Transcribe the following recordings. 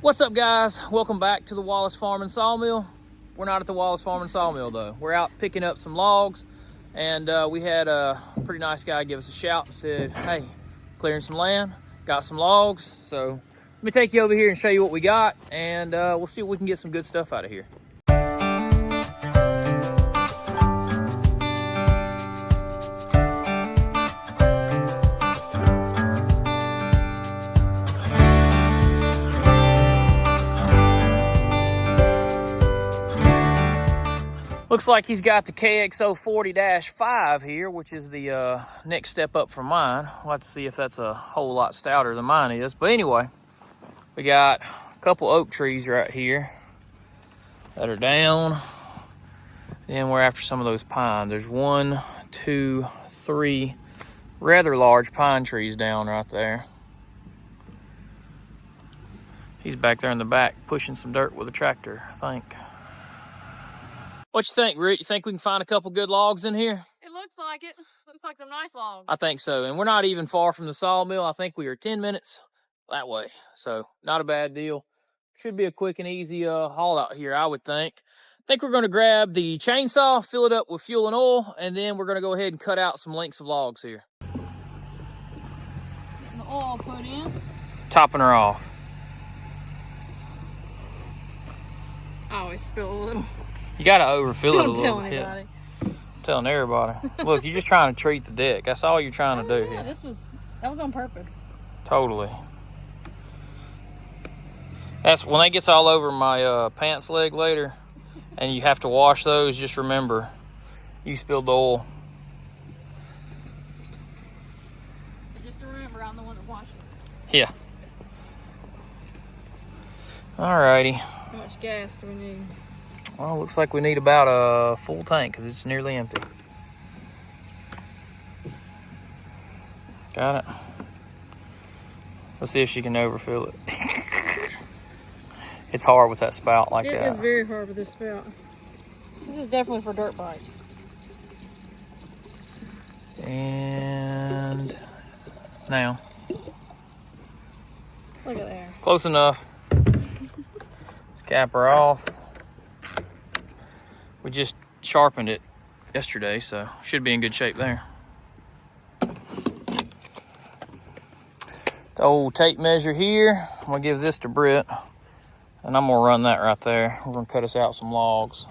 What's up, guys? Welcome back to the Wallace Farm and Sawmill. We're not at the Wallace Farm and Sawmill though. We're out picking up some logs, and we had a pretty nice guy give us a shout and said, hey, clearing some land, got some logs. So let me take you over here and show you what we got, and we'll see if we can get some good stuff out of here. Looks like he's got the KX040-5 here, which is the next step up from mine. We'll have to see if that's a whole lot stouter than mine is. But anyway, we got a couple oak trees right here that are down. Then we're after some of those pines. There's 1, 2, 3 rather large pine trees down right there. He's back there in the back pushing some dirt with a tractor, I think. What you think, Britt? You think we can find a couple good logs in here? It looks like it. Looks like some nice logs. I think so. And we're not even far from the sawmill. I think we are 10 minutes that way. So not a bad deal. Should be a quick and easy haul out here, I would think. I think we're going to grab the chainsaw, fill it up with fuel and oil, and then we're going to go ahead and cut out some lengths of logs here. Getting the oil put in. Topping her off. I always spill a little. You got to overfill it a little bit. Don't tell anybody. I'm telling everybody. Look, you're just trying to treat the deck. That's all you're trying to do here. That was on purpose. Totally. That's when that gets all over my pants leg later, and you have to wash those. Just remember, you spilled the oil. Just remember, I'm the one that washes it. Yeah. Alrighty. How much gas do we need? Well, looks like we need about a full tank because it's nearly empty. Got it. Let's see if she can overfill it. It's hard with that spout like that. It is very hard with this spout. This is definitely for dirt bikes. And now. Look at there. Close enough. Let's cap her off. We just sharpened it yesterday, so should be in good shape there. The old tape measure here. I'm gonna give this to Britt, and I'm gonna run that right there. We're gonna cut us out some logs.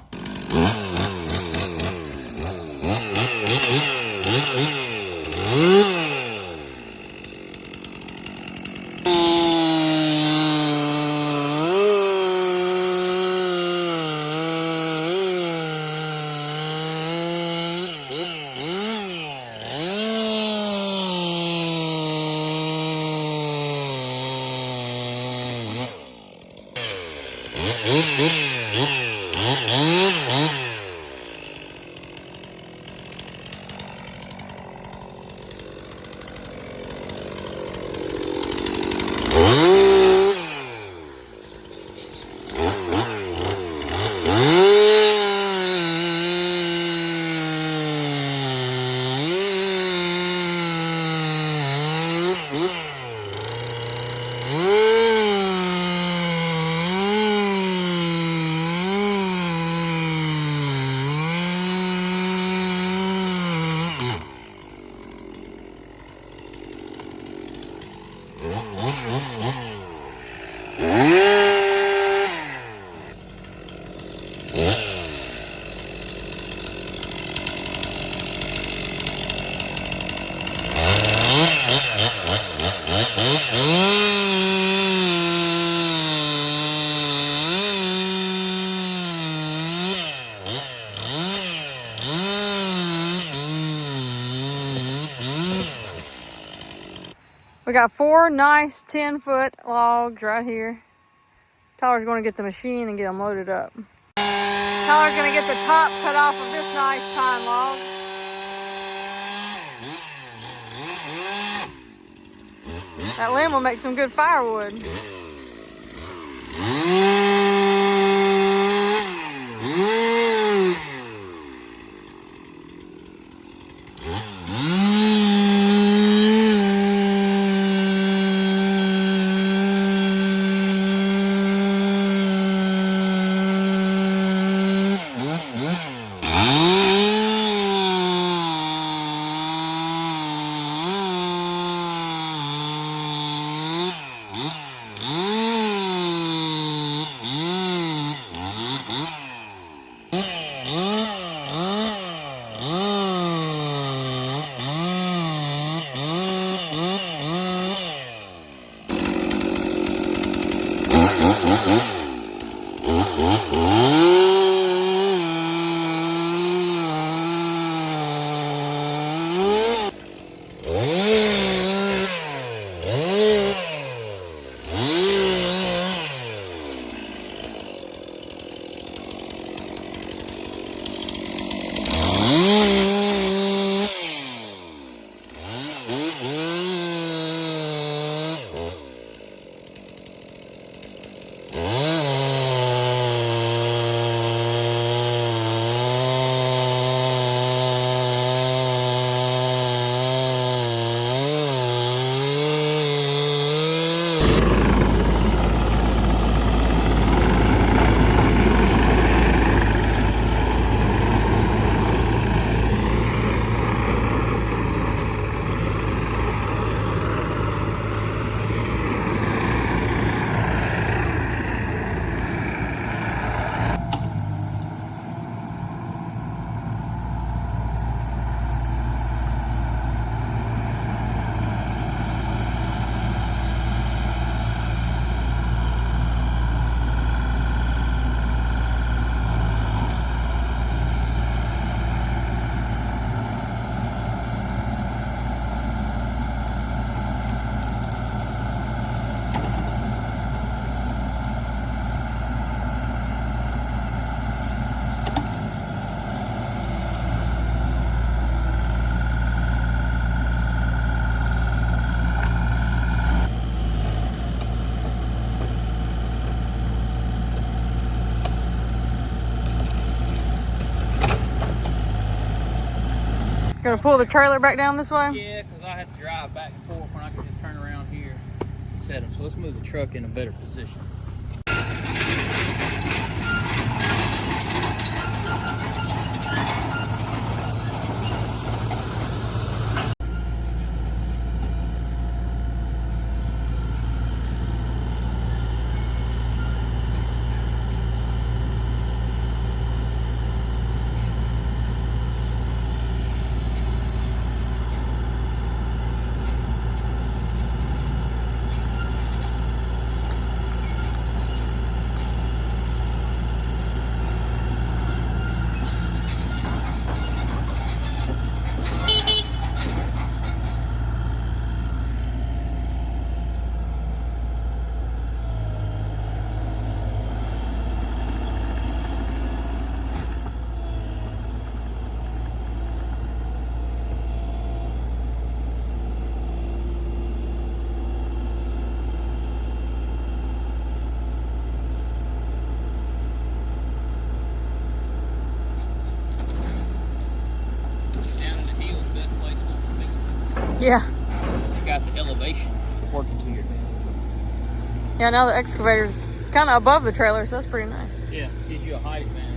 We got 4 nice 10-foot logs right here. Tyler's going to get the machine and get them loaded up. Tyler's going to get the top cut off of this nice pine log. That limb will make some good firewood. Gonna pull the trailer back down this way? Yeah, because I had to drive back and forth when I could just turn around here and set them. So let's move the truck in a better position. Yeah. You got the elevation working to your head. Yeah, now the excavator's kind of above the trailer, so that's pretty nice. Yeah, gives you a height advantage.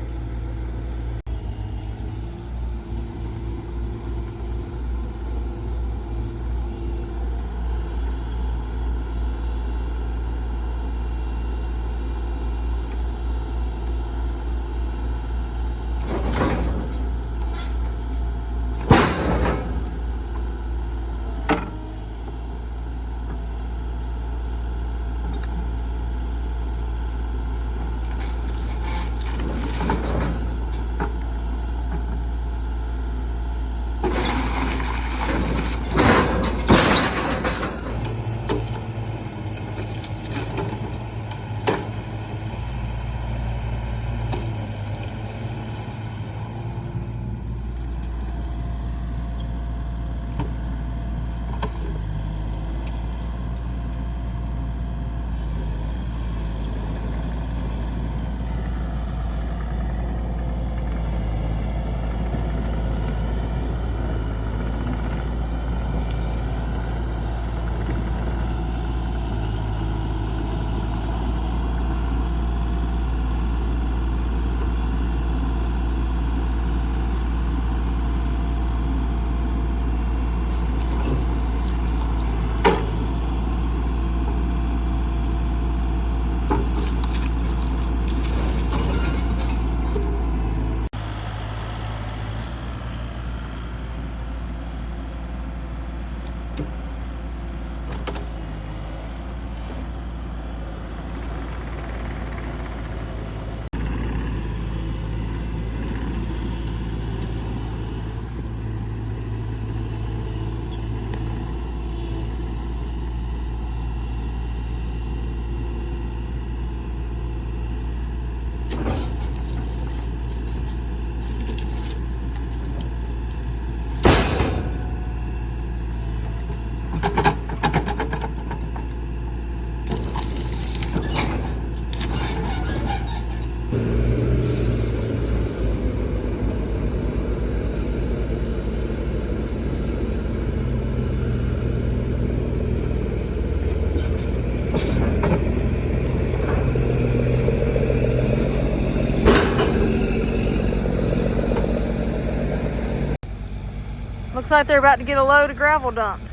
Looks like they're about to get a load of gravel dumped.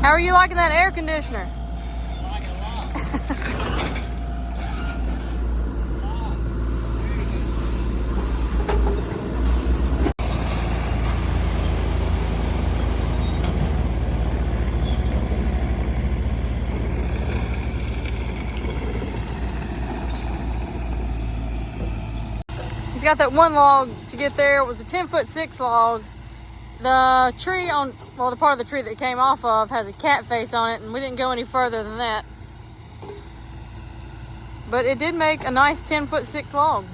How are you liking that air conditioner? I like it a lot. He's got that one log to get there. It was a 10'6" log. The tree on, well, the part of the tree that it came off of has a cat face on it, and we didn't go any further than that. But it did make a nice 10'6" log.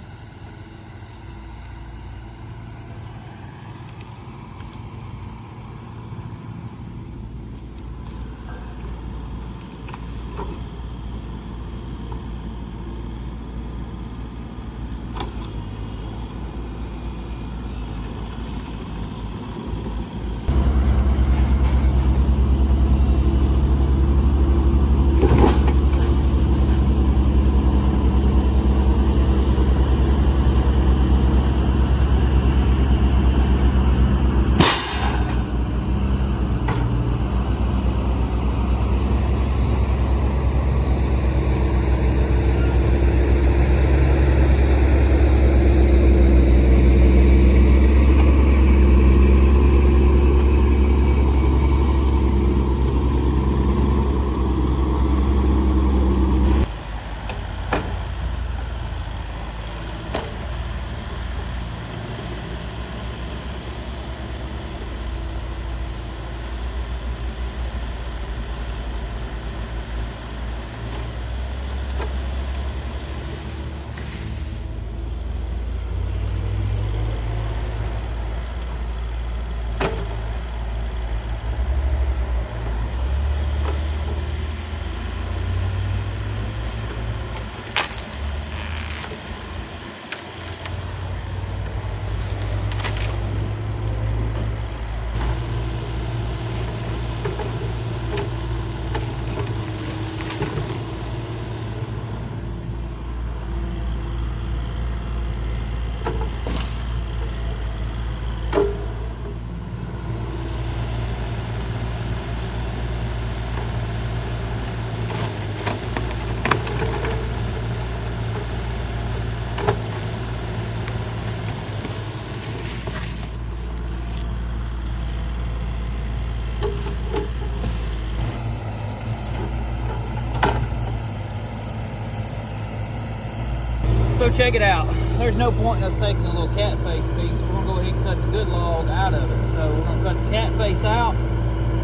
So check it out. There's no point in us taking the little cat face piece. We're gonna go ahead and cut the good log out of it. So we're gonna cut the cat face out,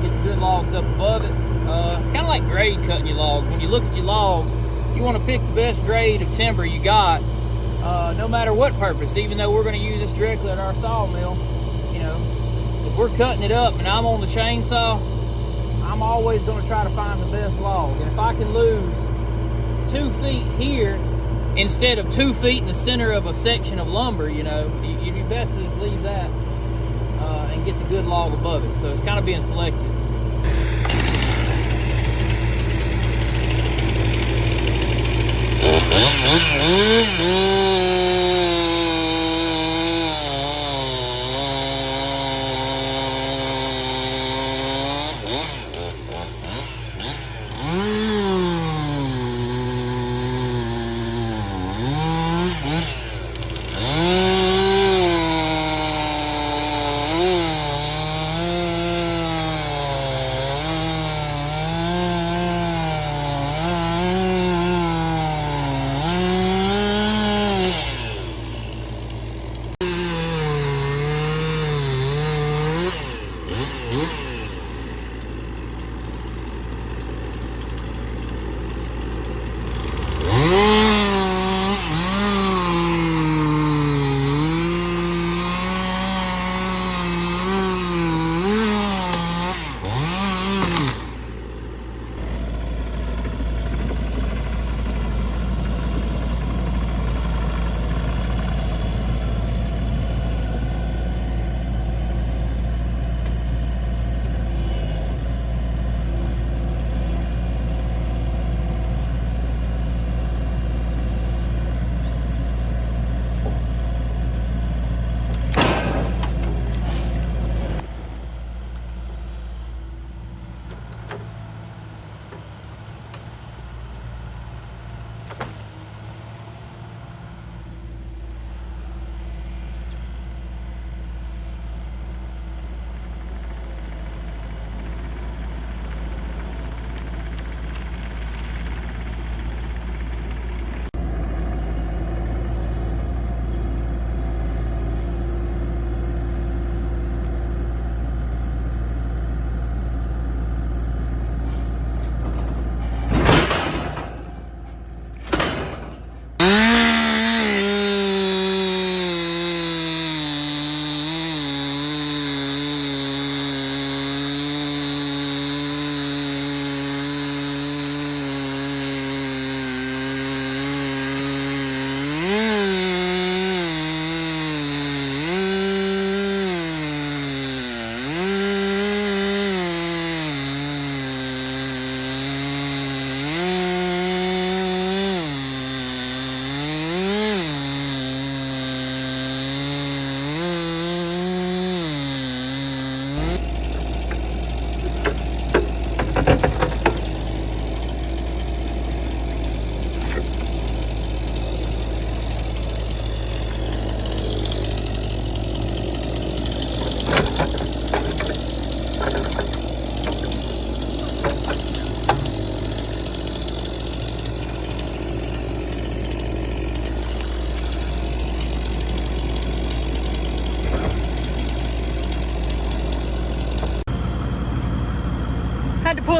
get the good logs up above it. It's kind of like grade cutting your logs. When you look at your logs, you want to pick the best grade of timber you got, no matter what purpose. Even though we're gonna use this directly at our sawmill, you know, if we're cutting it up and I'm on the chainsaw, I'm always gonna try to find the best log. And if I can lose 2 feet here instead of 2 feet in the center of a section of lumber, you know, you'd be best to just leave that and get the good log above it. So it's kind of being selective.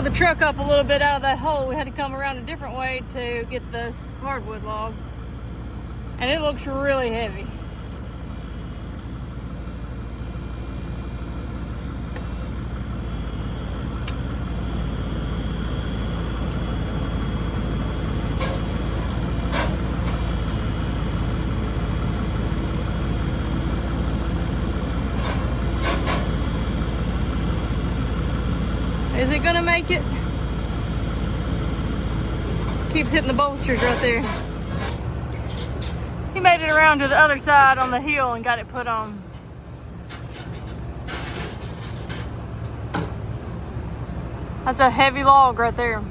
pull the truck up a little bit out of that hole. We had to come around a different way to get this hardwood log. And it looks really heavy. Is it gonna make it? Keeps hitting the bolsters right there. He made it around to the other side on the hill and got it put on. That's a heavy log right there.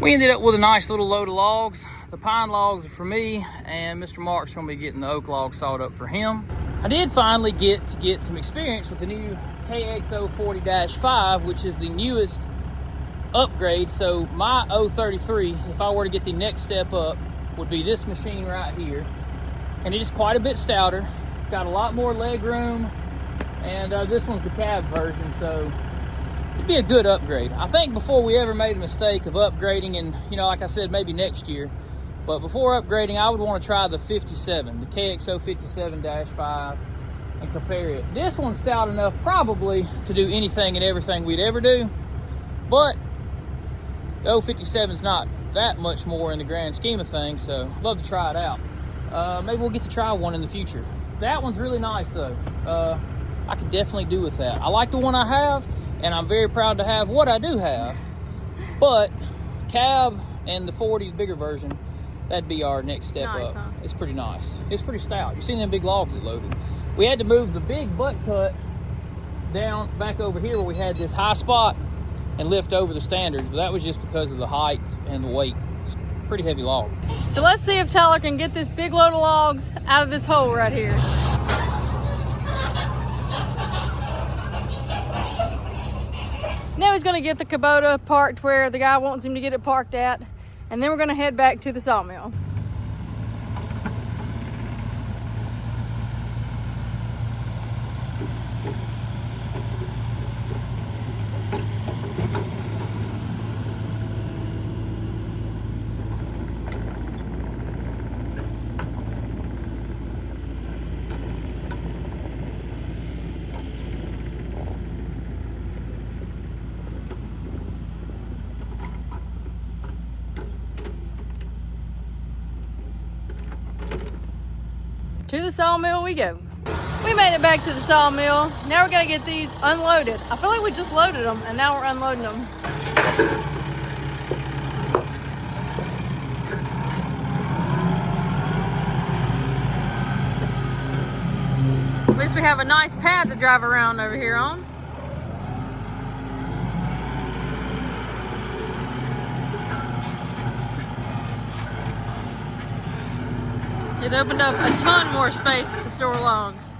We ended up with a nice little load of logs. The pine logs are for me, and Mr. Mark's gonna be getting the oak logs sawed up for him. I did finally get some experience with the new KX040-5, which is the newest upgrade. So my 033, if I were to get the next step up, would be this machine right here. And it is quite a bit stouter. It's got a lot more leg room, and this one's the cab version, so it'd be a good upgrade. I think before we ever made a mistake of upgrading, and you know, like I said, maybe next year, but before upgrading, I would want to try the 57, the KX057-5, and compare it. This one's stout enough probably to do anything and everything we'd ever do, but the 057's not that much more in the grand scheme of things, so I'd love to try it out. Maybe we'll get to try one in the future. That one's really nice though. I could definitely do with that. I like the one I have, and I'm very proud to have what I do have, but cab and the 40, the bigger version, that'd be our next step nice, up. Huh? It's pretty nice. It's pretty stout. You seen them big logs it loaded. We had to move the big butt cut down back over here where we had this high spot and lift over the standards, but that was just because of the height and the weight. It's a pretty heavy log. So let's see if Tyler can get this big load of logs out of this hole right here. Now he's gonna get the Kubota parked where the guy wants him to get it parked at, and then we're gonna head back to the sawmill. To the sawmill we go. We made it back to the sawmill. Now we're gonna get these unloaded. I feel like we just loaded them and now we're unloading them. At least we have a nice pad to drive around over here on. It opened up a ton more space to store logs.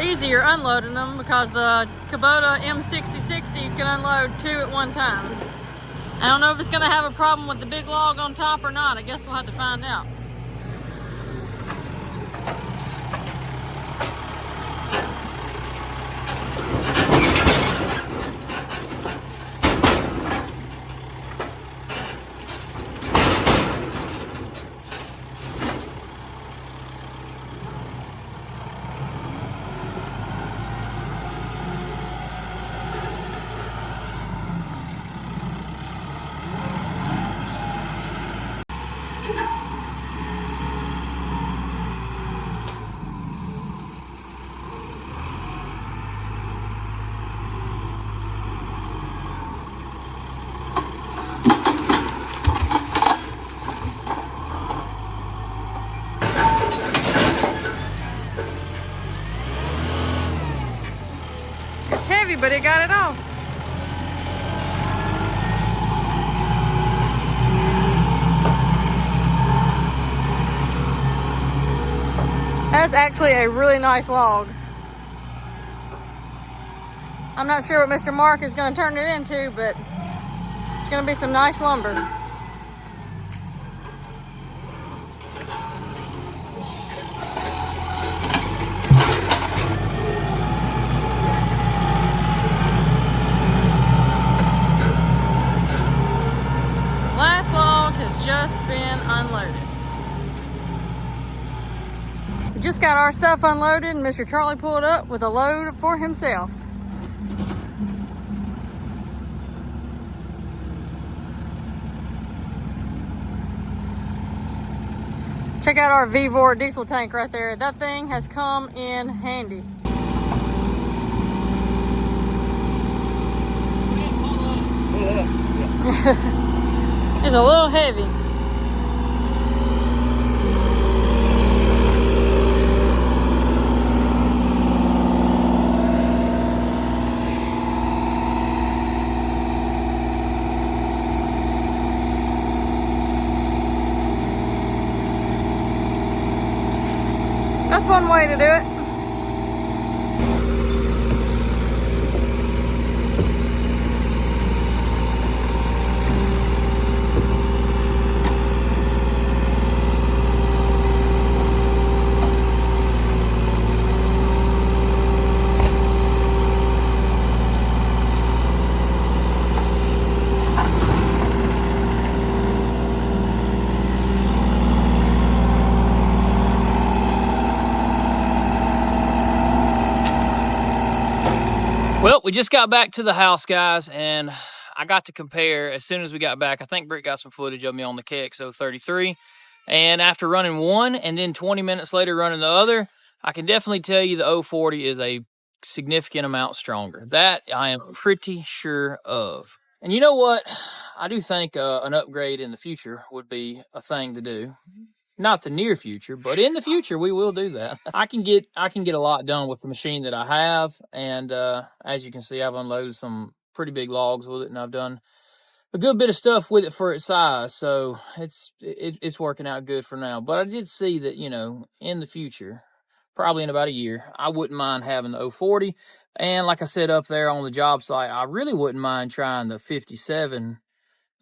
Easier unloading them because the Kubota M6060 can unload 2 at one time. I don't know if it's going to have a problem with the big log on top or not. I guess we'll have to find out. but it got it off. That's actually a really nice log. I'm not sure what Mr. Mark is going to turn it into, but it's going to be some nice lumber. Last log has just been unloaded. We just got our stuff unloaded and Mr. Charlie pulled up with a load for himself. Check out our V4 diesel tank right there. That thing has come in handy. It's a little heavy. That's one way to do it. Well, we just got back to the house, guys, and I got to compare as soon as we got back. I think Britt got some footage of me on the KX033. And after running one and then 20 minutes later running the other, I can definitely tell you the 040 is a significant amount stronger. That I am pretty sure of. And you know what? I do think an upgrade in the future would be a thing to do. Not the near future, but in the future we will do that. I can get a lot done with the machine that I have, and as you can see, I've unloaded some pretty big logs with it, and I've done a good bit of stuff with it for its size, so it's working out good for now. But I did see that, you know, in the future, probably in about a year, I wouldn't mind having the 040, and like I said up there on the job site, I really wouldn't mind trying the 57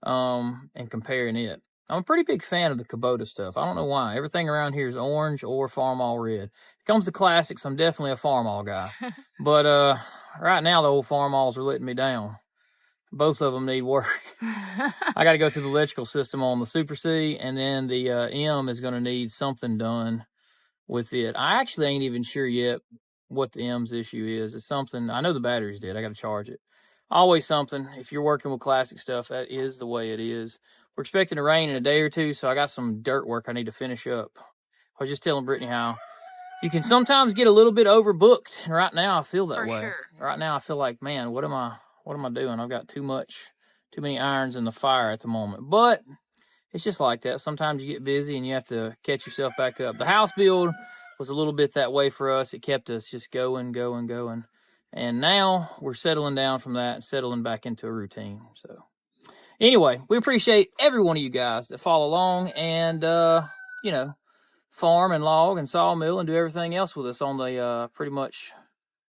and comparing it. I'm a pretty big fan of the Kubota stuff. I don't know why. Everything around here is orange or Farmall red. When it comes to classics, I'm definitely a Farmall guy. But right now, the old Farmalls are letting me down. Both of them need work. I got to go through the electrical system on the Super C, and then the M is going to need something done with it. I actually ain't even sure yet what the M's issue is. It's something, I know the battery's dead. I got to charge it. Always something. If you're working with classic stuff, that is the way it is. We're expecting to rain in a day or two, so I got some dirt work I need to finish up. I was just telling Brittany how you can sometimes get a little bit overbooked, and right now I feel that way. Sure. Right now I feel like, man, what am I doing? I've got too many irons in the fire at the moment. But it's just like that. Sometimes you get busy and you have to catch yourself back up. The house build was a little bit that way for us. It kept us just going. And now we're settling down from that and settling back into a routine. So anyway, we appreciate every one of you guys that follow along and, you know, farm and log and sawmill and do everything else with us on the pretty much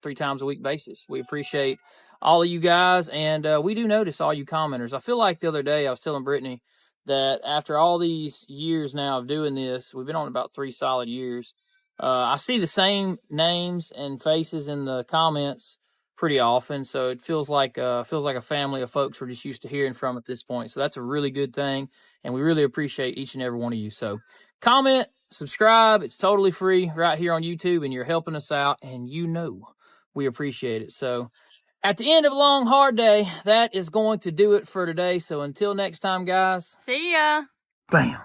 3 times a week basis. We appreciate all of you guys, and we do notice all you commenters. I feel like the other day I was telling Brittany that after all these years now of doing this, we've been on about 3 solid years, I see the same names and faces in the comments pretty often, so it feels like a family of folks we're just used to hearing from at this point. So that's a really good thing, and we really appreciate each and every one of you. So comment, subscribe, it's totally free right here on YouTube, and you're helping us out, and you know we appreciate it. So at the end of a long, hard day, that is going to do it for today. So until next time, guys. See ya. Bam.